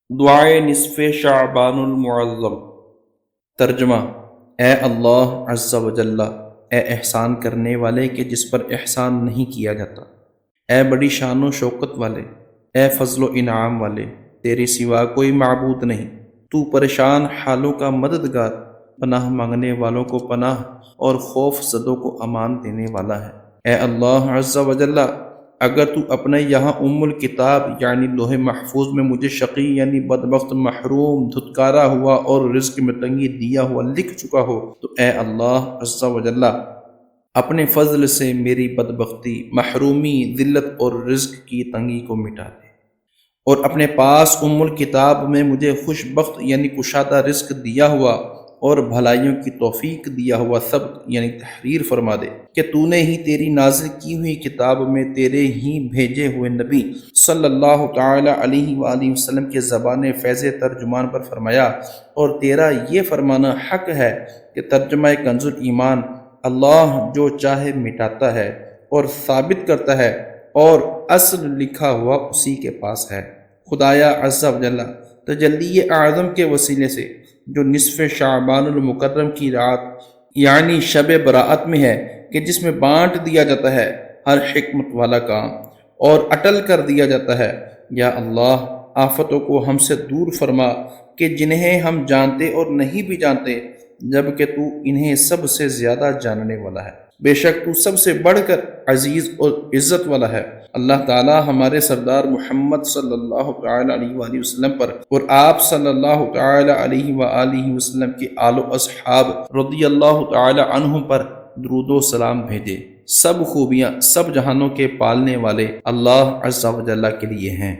دعائے نصف شعبان المعظم۔ ترجمہ: اے اللہ عز و جل، اے احسان کرنے والے کہ جس پر احسان نہیں کیا جاتا، اے بڑی شان و شوکت والے، اے فضل و انعام والے، تیرے سوا کوئی معبود نہیں، تو پریشان حالوں کا مددگار، پناہ مانگنے والوں کو پناہ اور خوف زدوں کو امان دینے والا ہے۔ اے اللہ عز و جل، اگر تو اپنے یہاں الکتاب یعنی لوح محفوظ میں مجھے شقی یعنی بدبخت، محروم، دھتکارا ہوا اور رزق میں تنگی دیا ہوا لکھ چکا ہو تو اے اللہ عز و جل اپنے فضل سے میری بدبختی، محرومی، ذلت اور رزق کی تنگی کو مٹا دے، اور اپنے پاس الکتاب میں مجھے خوش بخت یعنی کشادہ رزق دیا ہوا اور بھلائیوں کی توفیق دیا ہوا سبق یعنی تحریر فرما دے کہ تو نے ہی تیری نازل کی ہوئی کتاب میں تیرے ہی بھیجے ہوئے نبی صلی اللہ تعالی علیہ وآلہ وسلم کے زبان فیض ترجمان پر فرمایا، اور تیرا یہ فرمانا حق ہے کہ ترجمہ کنز ایمان، اللہ جو چاہے مٹاتا ہے اور ثابت کرتا ہے، اور اصل لکھا ہوا اسی کے پاس ہے۔ خدایا عز و جل تجلی اعظم کے وسیلے سے جو نصف شعبان المکرم کی رات یعنی شب براءت میں ہے کہ جس میں بانٹ دیا جاتا ہے ہر حکمت والا کام اور اٹل کر دیا جاتا ہے، یا اللہ آفتوں کو ہم سے دور فرما کہ جنہیں ہم جانتے اور نہیں بھی جانتے، جبکہ تو انہیں سب سے زیادہ جاننے والا ہے۔ بے شک تو سب سے بڑھ کر عزیز اور عزت والا ہے۔ اللہ تعالی ہمارے سردار محمد صلی اللہ تعالی علیہ وآلہ وسلم پر اور آپ صلی اللہ تعالی علیہ وآلہ وسلم کے آل و اصحاب رضی اللہ تعالی عنہم پر درود و سلام بھیجے۔ سب خوبیاں سب جہانوں کے پالنے والے اللہ عز و جل کے لیے ہیں۔